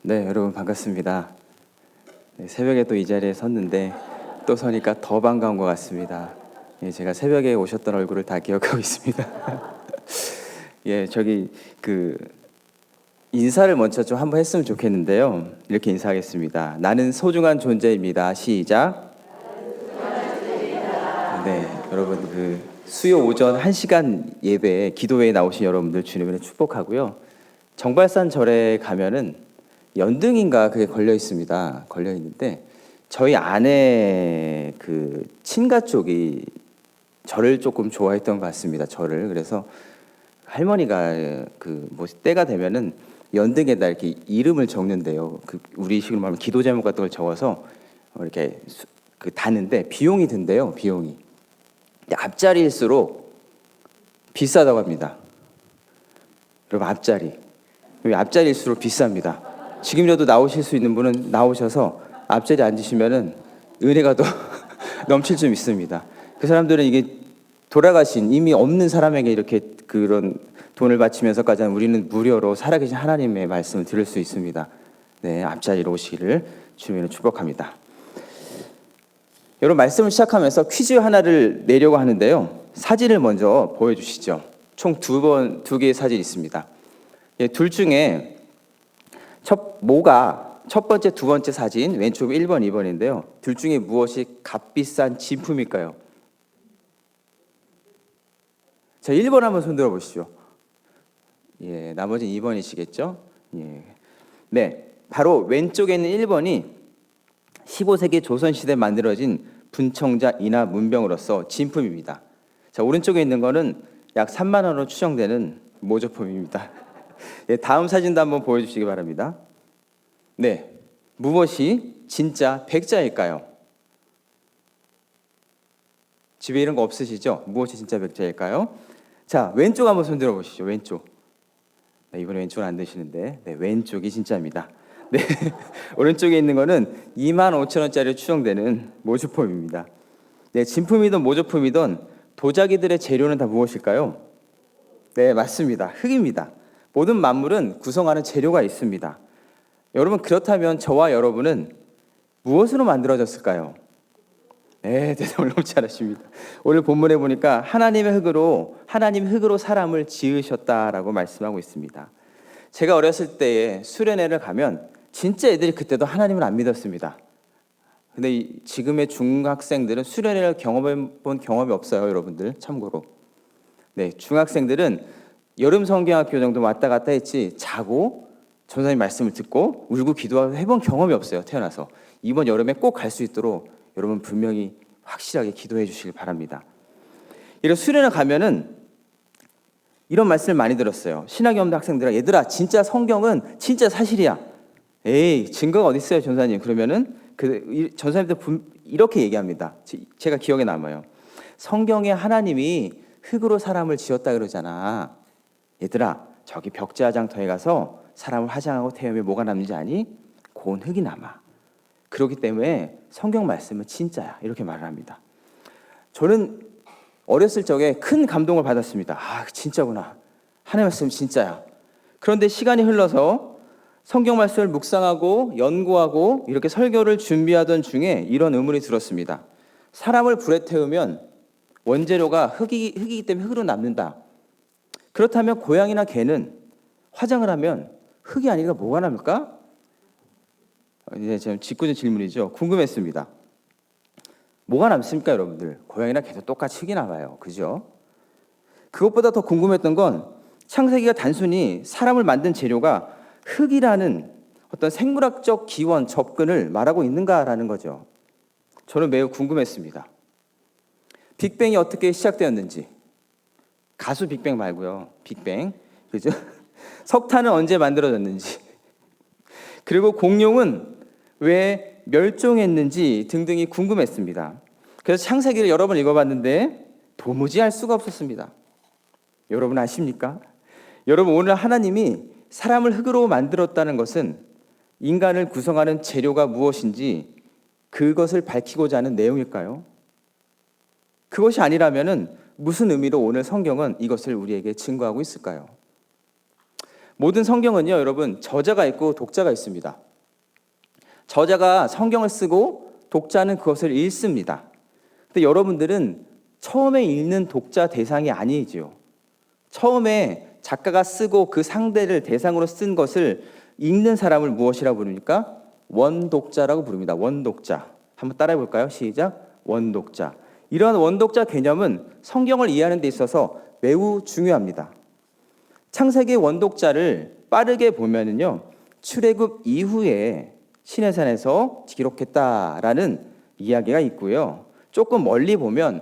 네, 여러분 반갑습니다. 네, 새벽에 또 이 자리에 섰는데 또 서니까 더 반가운 것 같습니다. 예, 제가 새벽에 오셨던 얼굴을 다 기억하고 있습니다. 예, 그 인사를 먼저 좀 한번 했으면 좋겠는데요. 이렇게 인사하겠습니다. 나는 소중한 존재입니다. 시작. 네, 여러분 수요 오전 1시간 예배에 기도회에 나오신 여러분들 주님을 축복하고요. 정발산 절에 가면은 연등인가 그게 걸려 있습니다. 걸려 있는데 저희 아내 그 친가 쪽이 저를 조금 좋아했던 것 같습니다. 저를. 그래서 할머니가 뭐 때가 되면은 연등에다 이렇게 이름을 적는데요. 우리식으로 말하면 기도 제목 같은 걸 적어서 이렇게 다는데 비용이 든대요. 비용이. 근데 앞자리일수록 비싸다고 합니다. 여러분 앞자리일수록 비쌉니다. 지금이라도 나오실 수 있는 분은 나오셔서 앞자리에 앉으시면은 은혜가 더 넘칠 좀 있습니다. 그 사람들은 이게 돌아가신 이미 없는 사람에게 이렇게 그런 돈을 바치면서까지 우리는 무료로 살아계신 하나님의 말씀을 들을 수 있습니다. 네, 앞자리로 오시기를 주님으로 축복합니다. 여러분 말씀을 시작하면서 퀴즈 하나를 내려고 하는데요. 사진을 먼저 보여주시죠. 총 두 개의 사진이 있습니다. 예, 둘 중에 첫 번째, 두 번째 사진 왼쪽 1번, 2번인데요. 둘 중에 무엇이 값비싼 진품일까요? 자, 1번 한번 손들어 보시죠. 예, 나머지는 2번이시겠죠? 예. 네, 바로 왼쪽에 있는 1번이 15세기 조선시대에 만들어진 분청자 인화 문병으로서 진품입니다. 자, 오른쪽에 있는 거는 약 3만 원으로 추정되는 모조품입니다. 네, 다음 사진도 한번 보여주시기 바랍니다. 네, 무엇이 진짜 백자일까요? 집에 이런 거 없으시죠? 무엇이 진짜 백자일까요? 자, 왼쪽 한번 손들어 보시죠. 왼쪽. 네, 이번에 왼쪽은 안 되시는데, 네, 왼쪽이 진짜입니다. 네, 오른쪽에 있는 거는 25,000원짜리 추정되는 모조품입니다. 네, 진품이든 모조품이든 도자기들의 재료는 다 무엇일까요? 네, 맞습니다. 흙입니다. 모든 만물은 구성하는 재료가 있습니다. 여러분, 그렇다면 저와 여러분은 무엇으로 만들어졌을까요? 네, 대답을 너무 잘하십니다. 오늘 본문에 보니까 하나님 흙으로 사람을 지으셨다라고 말씀하고 있습니다. 제가 어렸을 때에 수련회를 가면 진짜 애들이 그때도 하나님을 안 믿었습니다. 근데 지금의 중학생들은 수련회를 경험해 본 경험이 없어요, 여러분들. 참고로. 네, 중학생들은 여름 성경학교 정도 왔다 갔다 했지 자고 전사님 말씀을 듣고 울고 기도하고 해본 경험이 없어요, 태어나서. 이번 여름에 꼭 갈 수 있도록 여러분 분명히 확실하게 기도해 주시길 바랍니다. 이런 수련회 가면은 이런 말씀을 많이 들었어요. 신학이 없는 학생들아, 얘들아 진짜 성경은 진짜 사실이야. 에이, 증거가 어디 있어요, 전사님? 그러면은 전사님들 이렇게 얘기합니다. 제가 기억에 남아요. 성경에 하나님이 흙으로 사람을 지었다 그러잖아. 얘들아, 저기 벽지화장터에 가서 사람을 화장하고 태우면 뭐가 남는지 아니? 고운 흙이 남아. 그렇기 때문에 성경 말씀은 진짜야. 이렇게 말을 합니다. 저는 어렸을 적에 큰 감동을 받았습니다. 아, 진짜구나. 하나님 말씀은 진짜야. 그런데 시간이 흘러서 성경 말씀을 묵상하고 연구하고 이렇게 설교를 준비하던 중에 이런 의문이 들었습니다. 사람을 불에 태우면 원재료가 흙이기 때문에 흙으로 남는다. 그렇다면 고양이나 개는 화장을 하면 흙이 아니라 뭐가 남을까? 이제 좀 짓궂은 질문이죠. 궁금했습니다. 뭐가 남습니까, 여러분들? 고양이나 개도 똑같이 흙이 남아요. 그죠? 그것보다 더 궁금했던 건 창세기가 단순히 사람을 만든 재료가 흙이라는 어떤 생물학적 기원, 접근을 말하고 있는가라는 거죠. 저는 매우 궁금했습니다. 빅뱅이 어떻게 시작되었는지, 가수 빅뱅 말고요. 빅뱅. 그죠? 석탄은 언제 만들어졌는지, 그리고 공룡은 왜 멸종했는지 등등이 궁금했습니다. 그래서 창세기를 여러 번 읽어봤는데 도무지 알 수가 없었습니다. 여러분 아십니까? 여러분, 오늘 하나님이 사람을 흙으로 만들었다는 것은 인간을 구성하는 재료가 무엇인지 그것을 밝히고자 하는 내용일까요? 그것이 아니라면 무슨 의미로 오늘 성경은 이것을 우리에게 증거하고 있을까요? 모든 성경은요, 여러분, 저자가 있고 독자가 있습니다. 저자가 성경을 쓰고 독자는 그것을 읽습니다. 근데 여러분들은 처음에 읽는 독자 대상이 아니지요. 처음에 작가가 쓰고 그 상대를 대상으로 쓴 것을 읽는 사람을 무엇이라고 부릅니까? 원독자라고 부릅니다. 원독자. 한번 따라해 볼까요? 시작. 원독자. 이러한 원독자 개념은 성경을 이해하는 데 있어서 매우 중요합니다. 창세기 원독자를 빠르게 보면은요, 출애굽 이후에 시내산에서 기록했다라는 이야기가 있고요. 조금 멀리 보면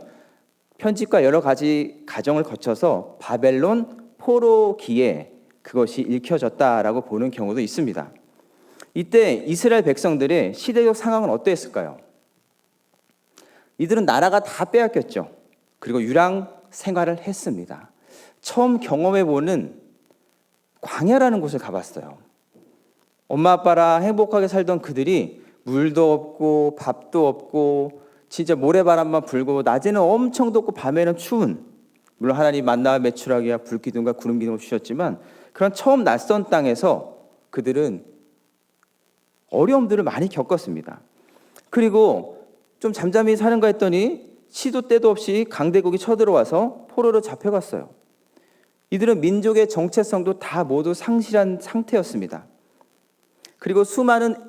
편집과 여러 가지 과정을 거쳐서 바벨론 포로기에 그것이 읽혀졌다라고 보는 경우도 있습니다. 이때 이스라엘 백성들의 시대적 상황은 어땠을까요? 이들은 나라가 다 빼앗겼죠. 그리고 유랑 생활을 했습니다. 처음 경험해보는 광야라는 곳을 가봤어요. 엄마 아빠랑 행복하게 살던 그들이 물도 없고 밥도 없고 진짜 모래바람만 불고 낮에는 엄청 덥고 밤에는 추운, 물론 하나님 만나와 메추라기와 불기둥과 구름기둥을 주셨지만 그런 처음 낯선 땅에서 그들은 어려움들을 많이 겪었습니다. 그리고 좀 잠잠히 사는가 했더니 시도 때도 없이 강대국이 쳐들어와서 포로로 잡혀갔어요. 이들은 민족의 정체성도 다 모두 상실한 상태였습니다. 그리고 수많은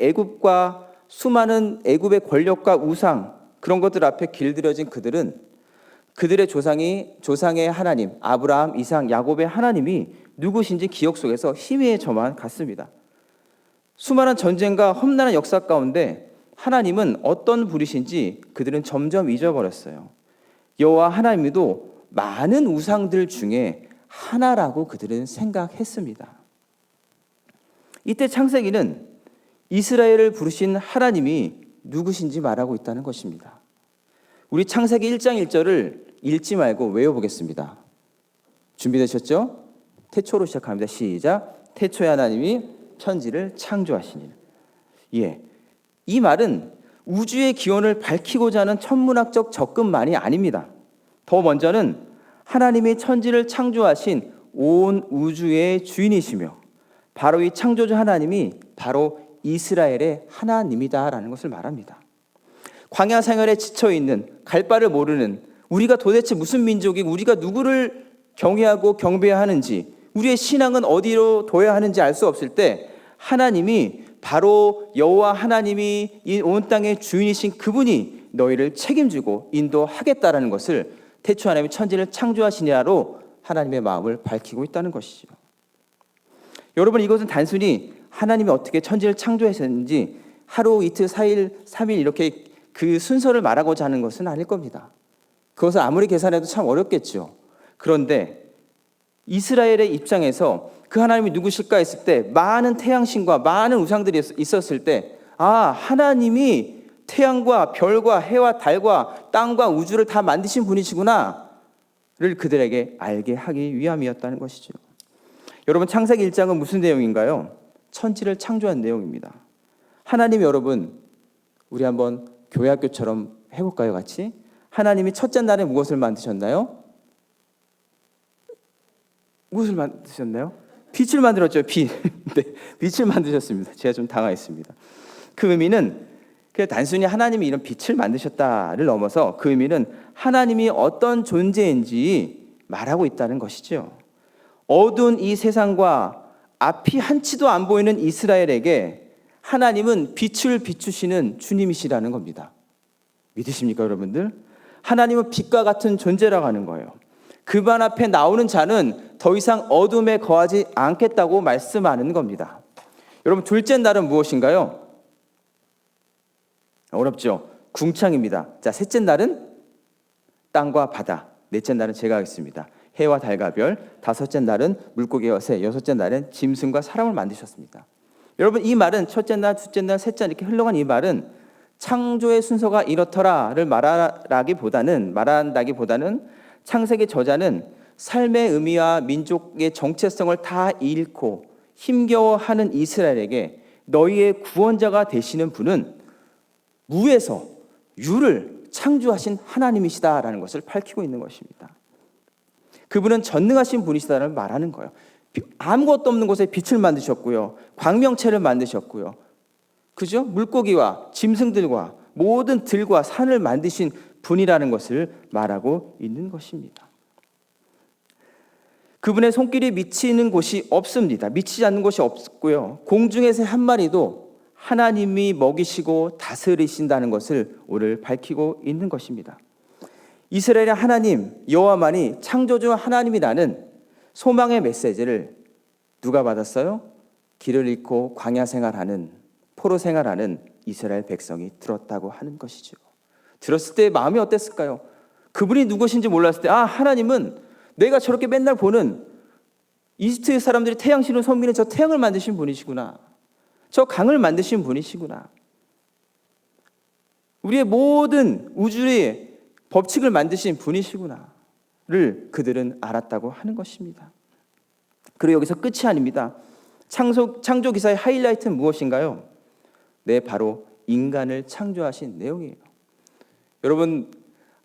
애굽의 권력과 우상, 그런 것들 앞에 길들여진 그들은 그들의 조상의 하나님 아브라함, 이삭, 야곱의 하나님이 누구신지 기억 속에서 희미해져만 갔습니다. 수많은 전쟁과 험난한 역사 가운데 하나님은 어떤 분이신지 그들은 점점 잊어버렸어요. 여호와 하나님도 많은 우상들 중에 하나라고 그들은 생각했습니다. 이때 창세기는 이스라엘을 부르신 하나님이 누구신지 말하고 있다는 것입니다. 우리 창세기 1장 1절을 읽지 말고 외워보겠습니다. 준비되셨죠? 태초로 시작합니다. 시작. 태초에 하나님이 천지를 창조하시니. 이 말은 우주의 기원을 밝히고자 하는 천문학적 접근만이 아닙니다. 더 먼저는 하나님이 천지를 창조하신 온 우주의 주인이시며 바로 이 창조주 하나님이 바로 이스라엘의 하나님이다라는 것을 말합니다. 광야 생활에 지쳐있는, 갈 바를 모르는 우리가 도대체 무슨 민족이고 우리가 누구를 경외하고 경배해야 하는지, 우리의 신앙은 어디로 둬야 하는지 알 수 없을 때 하나님이 바로 여호와 하나님이 이 온 땅의 주인이신 그분이 너희를 책임지고 인도하겠다라는 것을 태초 하나님이 천지를 창조하시냐로 하나님의 마음을 밝히고 있다는 것이죠. 여러분, 이것은 단순히 하나님이 어떻게 천지를 창조하셨는지 하루, 이틀, 4일, 3일 이렇게 그 순서를 말하고자 하는 것은 아닐 겁니다. 그것을 아무리 계산해도 참 어렵겠죠. 그런데 이스라엘의 입장에서 그 하나님이 누구실까 했을 때 많은 태양신과 많은 우상들이 있었을 때 하나님이 태양과 별과 해와 달과 땅과 우주를 다 만드신 분이시구나를 그들에게 알게 하기 위함이었다는 것이죠. 여러분, 창세기 1장은 무슨 내용인가요? 천지를 창조한 내용입니다. 하나님, 여러분, 우리 한번 교회학교처럼 해볼까요, 같이? 하나님이 첫째 날에 무엇을 만드셨나요? 무엇을 만드셨나요? 빛을 만들었죠. 빛. 네, 빛을 만드셨습니다. 제가 좀 당황했습니다. 그 의미는 그냥 단순히 하나님이 이런 빛을 만드셨다를 넘어서 그 의미는 하나님이 어떤 존재인지 말하고 있다는 것이죠. 어두운 이 세상과 앞이 한치도 안 보이는 이스라엘에게 하나님은 빛을 비추시는 주님이시라는 겁니다. 믿으십니까, 여러분들? 하나님은 빛과 같은 존재라고 하는 거예요. 그분 앞에 나오는 자는 더 이상 어둠에 거하지 않겠다고 말씀하는 겁니다. 여러분, 둘째 날은 무엇인가요? 어렵죠? 궁창입니다. 자, 셋째 날은 땅과 바다, 넷째 날은 제가 하겠습니다. 해와 달과 별, 다섯째 날은 물고기와 새, 여섯째 날은 짐승과 사람을 만드셨습니다. 여러분, 이 말은 첫째 날, 둘째 날, 셋째 날 이렇게 흘러간 이 말은 창조의 순서가 이렇더라를 말한다기보다는 창세기 저자는 삶의 의미와 민족의 정체성을 다 잃고 힘겨워하는 이스라엘에게 너희의 구원자가 되시는 분은 무에서 유를 창조하신 하나님이시다라는 것을 밝히고 있는 것입니다. 그분은 전능하신 분이시다를 말하는 거예요. 아무것도 없는 곳에 빛을 만드셨고요. 광명체를 만드셨고요. 그죠? 물고기와 짐승들과 모든 들과 산을 만드신 분이라는 것을 말하고 있는 것입니다. 그분의 손길이 미치는 곳이 없습니다. 미치지 않는 곳이 없고요. 공중의 새 한 마리도 하나님이 먹이시고 다스리신다는 것을 오늘 밝히고 있는 것입니다. 이스라엘의 하나님 여호와만이 창조주 하나님이라는 소망의 메시지를 누가 받았어요? 길을 잃고 광야 생활하는, 포로 생활하는 이스라엘 백성이 들었다고 하는 것이죠. 들었을 때 마음이 어땠을까요? 그분이 누구신지 몰랐을 때 하나님은 내가 저렇게 맨날 보는 이집트 사람들이 태양신을 섬기는 저 태양을 만드신 분이시구나. 저 강을 만드신 분이시구나. 우리의 모든 우주의 법칙을 만드신 분이시구나를 그들은 알았다고 하는 것입니다. 그리고 여기서 끝이 아닙니다. 창조 기사의 하이라이트는 무엇인가요? 네, 바로 인간을 창조하신 내용이에요. 여러분,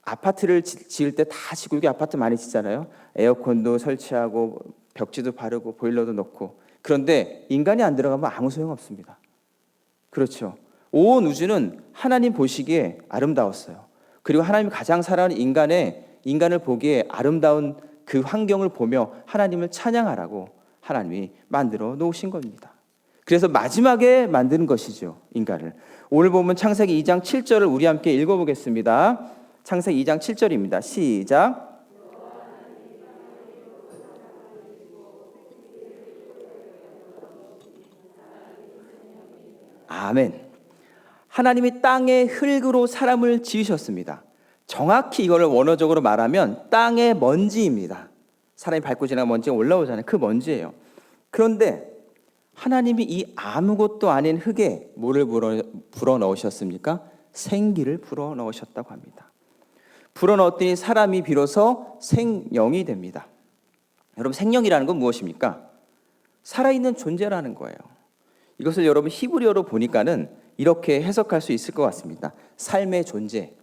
아파트를 지을 때 다 지고, 여기 아파트 많이 짓잖아요. 에어컨도 설치하고 벽지도 바르고 보일러도 넣고. 그런데 인간이 안 들어가면 아무 소용없습니다. 그렇죠. 온 우주는 하나님 보시기에 아름다웠어요. 그리고 하나님이 가장 사랑하는 인간을 보기에 아름다운 그 환경을 보며 하나님을 찬양하라고 하나님이 만들어 놓으신 겁니다. 그래서 마지막에 만드는 것이죠, 인간을. 오늘 보면 창세기 2장 7절을 우리 함께 읽어보겠습니다. 창세기 2장 7절입니다. 시작. 아멘. 하나님이 땅의 흙으로 사람을 지으셨습니다. 정확히 이거를 원어적으로 말하면 땅의 먼지입니다. 사람이 밟고 지나가 먼지가 올라오잖아요. 그 먼지예요. 그런데 하나님이 이 아무것도 아닌 흙에 뭐를 불어 넣으셨습니까? 생기를 불어 넣으셨다고 합니다. 불어 넣었더니 사람이 비로소 생명이 됩니다. 여러분, 생명이라는 건 무엇입니까? 살아있는 존재라는 거예요. 이것을 여러분 히브리어로 보니까는 이렇게 해석할 수 있을 것 같습니다. 삶의 존재,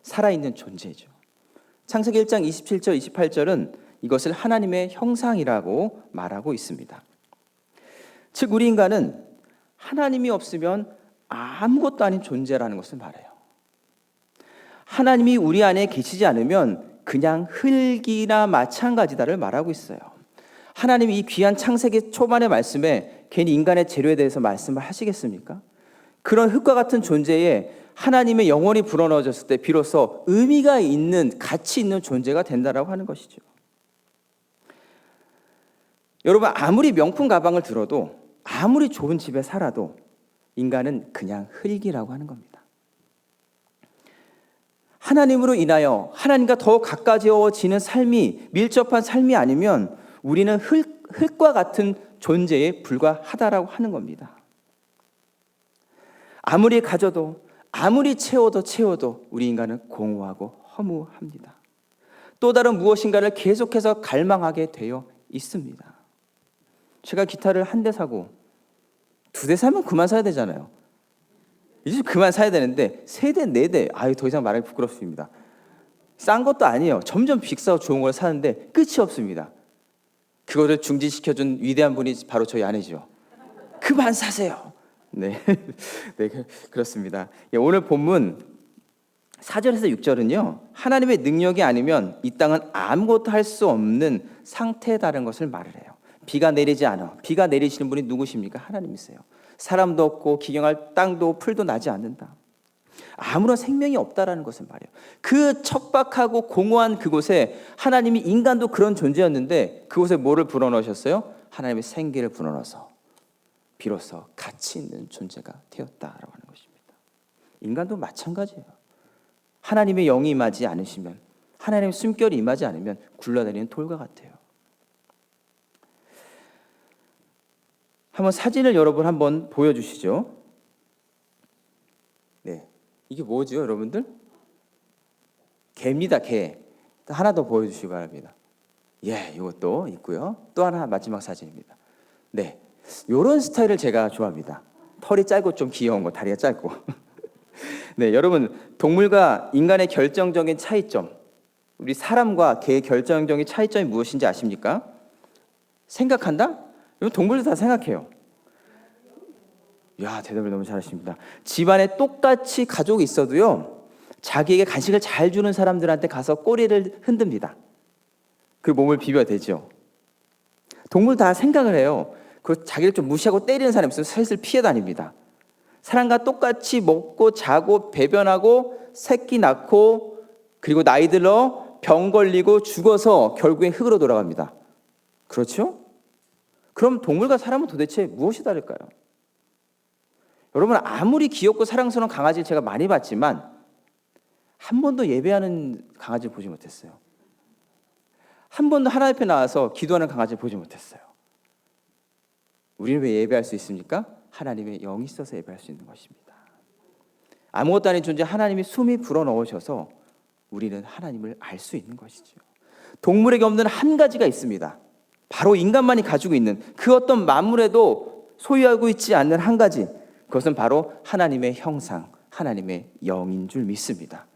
살아있는 존재죠. 창세기 1장 27절, 28절은 이것을 하나님의 형상이라고 말하고 있습니다. 즉 우리 인간은 하나님이 없으면 아무것도 아닌 존재라는 것을 말해요. 하나님이 우리 안에 계시지 않으면 그냥 흙이나 마찬가지다를 말하고 있어요. 하나님이 이 귀한 창세기 초반의 말씀에 괜히 인간의 재료에 대해서 말씀을 하시겠습니까? 그런 흙과 같은 존재에 하나님의 영혼이 불어넣어졌을 때 비로소 의미가 있는, 가치 있는 존재가 된다라고 하는 것이죠. 여러분, 아무리 명품 가방을 들어도, 아무리 좋은 집에 살아도 인간은 그냥 흙이라고 하는 겁니다. 하나님으로 인하여 하나님과 더 가까워지는 삶이, 밀접한 삶이 아니면 우리는 흙과 같은 존재에 불과하다라고 하는 겁니다. 아무리 가져도, 아무리 채워도 우리 인간은 공허하고 허무합니다. 또 다른 무엇인가를 계속해서 갈망하게 되어 있습니다. 제가 기타를 한 대 사고 2대 사면 그만 사야 되잖아요. 이제 그만 사야 되는데 3대, 4대, 더 이상 말하기 부끄럽습니다. 싼 것도 아니에요. 점점 비싸고 좋은 걸 사는데 끝이 없습니다. 그거를 중지시켜준 위대한 분이 바로 저희 아내죠. 그만 사세요. 네, 네, 그렇습니다. 오늘 본문 4절에서 6절은요, 하나님의 능력이 아니면 이 땅은 아무것도 할 수 없는 상태다라는 것을 말을 해요. 비가 내리지 않아. 비가 내리시는 분이 누구십니까? 하나님이세요. 사람도 없고 기경할 땅도 풀도 나지 않는다. 아무런 생명이 없다라는 것을 말이에요. 그 척박하고 공허한 그곳에 하나님이, 인간도 그런 존재였는데 그곳에 뭐를 불어넣으셨어요? 하나님의 생기를 불어넣어서 비로소 가치 있는 존재가 되었다라고 하는 것입니다. 인간도 마찬가지예요. 하나님의 영이 임하지 않으시면, 하나님의 숨결이 임하지 않으면 굴러다니는 돌과 같아요. 한번 사진을 여러분 한번 보여주시죠. 네, 이게 뭐죠, 여러분들? 개입니다, 개. 하나 더 보여주시기 바랍니다. 예, 이것도 있고요. 또 하나 마지막 사진입니다. 네, 이런 스타일을 제가 좋아합니다. 털이 짧고 좀 귀여운 거, 다리가 짧고. 네, 여러분, 동물과 인간의 결정적인 차이점, 우리 사람과 개의 결정적인 차이점이 무엇인지 아십니까? 생각한다? 이건 동물도 다 생각해요. 야, 대답을 너무 잘하십니다. 집안에 똑같이 가족이 있어도요, 자기에게 간식을 잘 주는 사람들한테 가서 꼬리를 흔듭니다. 그리고 몸을 비벼대죠. 동물 다 생각을 해요. 그리고 자기를 좀 무시하고 때리는 사람이 있으면 슬슬 피해 다닙니다. 사람과 똑같이 먹고 자고 배변하고 새끼 낳고 그리고 나이 들어 병 걸리고 죽어서 결국엔 흙으로 돌아갑니다. 그렇죠? 그럼 동물과 사람은 도대체 무엇이 다를까요? 여러분, 아무리 귀엽고 사랑스러운 강아지를 제가 많이 봤지만 한 번도 예배하는 강아지를 보지 못했어요. 한 번도 하나님 앞에 나와서 기도하는 강아지를 보지 못했어요. 우리는 왜 예배할 수 있습니까? 하나님의 영이 있어서 예배할 수 있는 것입니다. 아무것도 아닌 존재 하나님이 숨이 불어넣으셔서 우리는 하나님을 알 수 있는 것이죠. 동물에게 없는 한 가지가 있습니다. 바로 인간만이 가지고 있는 그 어떤 만물에도 소유하고 있지 않는 한 가지, 그것은 바로 하나님의 형상, 하나님의 영인 줄 믿습니다.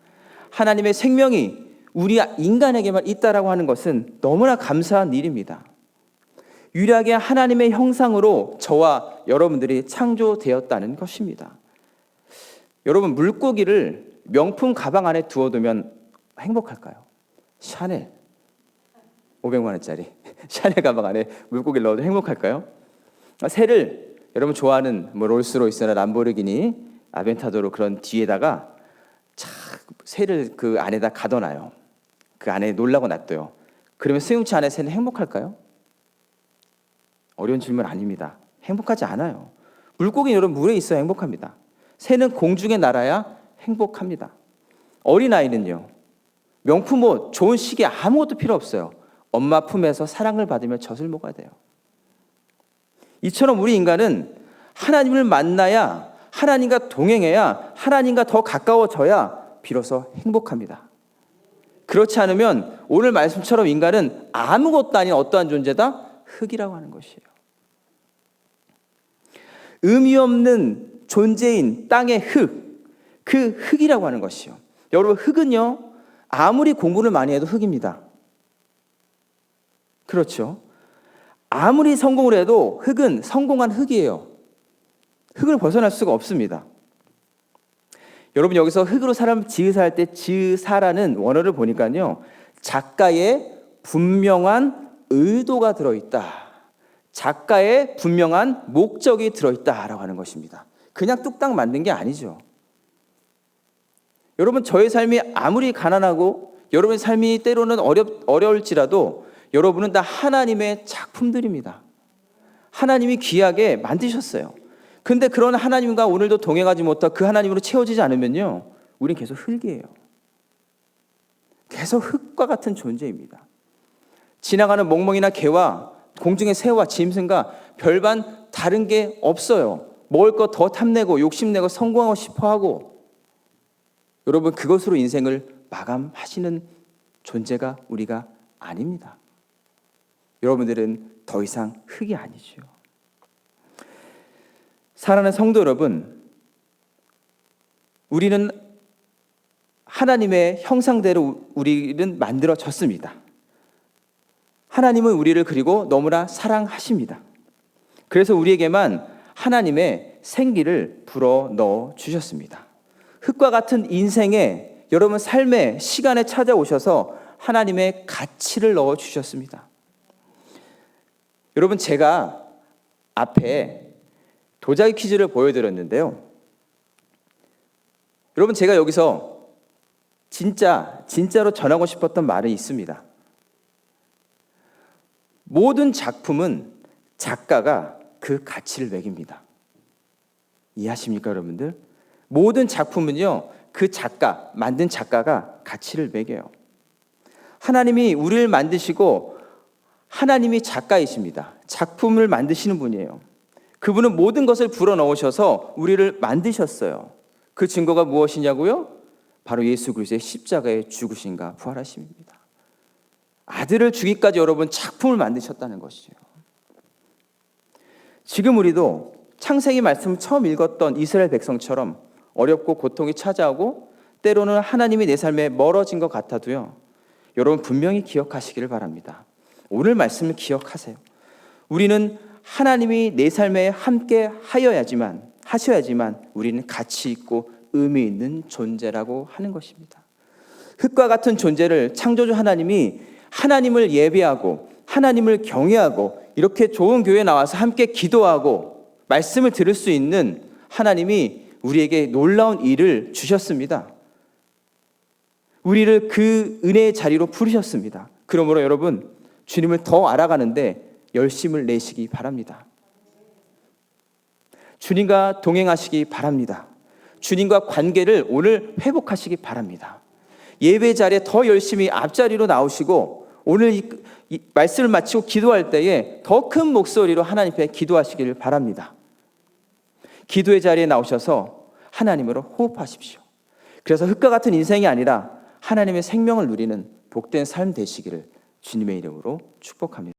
하나님의 생명이 우리 인간에게만 있다라고 하는 것은 너무나 감사한 일입니다. 유일하게 하나님의 형상으로 저와 여러분들이 창조되었다는 것입니다. 여러분, 물고기를 명품 가방 안에 두어두면 행복할까요? 샤넬 500만 원짜리 샤넬 가방 안에 물고기를 넣어도 행복할까요? 새를 여러분 좋아하는 롤스로이스나 람보르기니 아벤타도로 그런 뒤에다가 새를 그 안에다 가둬놔요. 그 안에 놀라고 놔둬요. 그러면 수용체 안에 새는 행복할까요? 어려운 질문 아닙니다. 행복하지 않아요. 물고기는 여러분 물에 있어야 행복합니다. 새는 공중에 날아야 행복합니다. 어린아이는요, 명품 옷, 좋은 시계 아무것도 필요 없어요. 엄마 품에서 사랑을 받으며 젖을 먹어야 돼요. 이처럼 우리 인간은 하나님을 만나야, 하나님과 동행해야, 하나님과 더 가까워져야 비로소 행복합니다. 그렇지 않으면 오늘 말씀처럼 인간은 아무것도 아닌 어떠한 존재다? 흙이라고 하는 것이에요. 의미 없는 존재인 땅의 흙, 그 흙이라고 하는 것이요. 여러분, 흙은요, 아무리 공부를 많이 해도 흙입니다. 그렇죠? 아무리 성공을 해도 흙은 성공한 흙이에요. 흙을 벗어날 수가 없습니다. 여러분, 여기서 흙으로 사람 지으사 할 때 지으사라는 원어를 보니까요, 작가의 분명한 의도가 들어있다, 작가의 분명한 목적이 들어있다라고 하는 것입니다. 그냥 뚝딱 만든 게 아니죠. 여러분, 저의 삶이 아무리 가난하고 여러분의 삶이 때로는 어려울지라도 여러분은 다 하나님의 작품들입니다. 하나님이 귀하게 만드셨어요. 근데 그런 하나님과 오늘도 동행하지 못하고 그 하나님으로 채워지지 않으면요, 우린 계속 흙이에요. 계속 흙과 같은 존재입니다. 지나가는 멍멍이나 개와 공중의 새와 짐승과 별반 다른 게 없어요. 먹을 거 더 탐내고 욕심내고 성공하고 싶어하고, 여러분, 그것으로 인생을 마감하시는 존재가 우리가 아닙니다. 여러분들은 더 이상 흙이 아니죠. 사랑하는 성도 여러분, 우리는 하나님의 형상대로 우리는 만들어졌습니다. 하나님은 우리를 그리고 너무나 사랑하십니다. 그래서 우리에게만 하나님의 생기를 불어넣어 주셨습니다. 흙과 같은 인생에, 여러분 삶의 시간에 찾아오셔서 하나님의 가치를 넣어 주셨습니다. 여러분, 제가 앞에 도자기 퀴즈를 보여드렸는데요, 여러분, 제가 여기서 진짜로 전하고 싶었던 말이 있습니다. 모든 작품은 작가가 그 가치를 매깁니다. 이해하십니까, 여러분들? 모든 작품은요, 그 작가, 만든 작가가 가치를 매겨요. 하나님이 우리를 만드시고 하나님이 작가이십니다. 작품을 만드시는 분이에요. 그분은 모든 것을 불어넣으셔서 우리를 만드셨어요. 그 증거가 무엇이냐고요? 바로 예수 그리스도의 십자가의 죽으심과 부활하심입니다. 아들을 주기까지 여러분 작품을 만드셨다는 것이죠. 지금 우리도 창세기 말씀 처음 읽었던 이스라엘 백성처럼 어렵고 고통이 찾아오고 때로는 하나님이 내 삶에 멀어진 것 같아도요, 여러분 분명히 기억하시기를 바랍니다. 오늘 말씀을 기억하세요. 우리는 하나님이 내 삶에 함께 하셔야지만 우리는 가치 있고 의미 있는 존재라고 하는 것입니다. 흙과 같은 존재를 창조주 하나님이 하나님을 예배하고 하나님을 경외하고 이렇게 좋은 교회에 나와서 함께 기도하고 말씀을 들을 수 있는 하나님이 우리에게 놀라운 일을 주셨습니다. 우리를 그 은혜의 자리로 부르셨습니다. 그러므로 여러분, 주님을 더 알아가는데 열심을 내시기 바랍니다. 주님과 동행하시기 바랍니다. 주님과 관계를 오늘 회복하시기 바랍니다. 예배 자리에 더 열심히 앞자리로 나오시고 오늘 이 말씀을 마치고 기도할 때에 더 큰 목소리로 하나님 앞에 기도하시기를 바랍니다. 기도의 자리에 나오셔서 하나님으로 호흡하십시오. 그래서 흙과 같은 인생이 아니라 하나님의 생명을 누리는 복된 삶 되시기를 주님의 이름으로 축복합니다.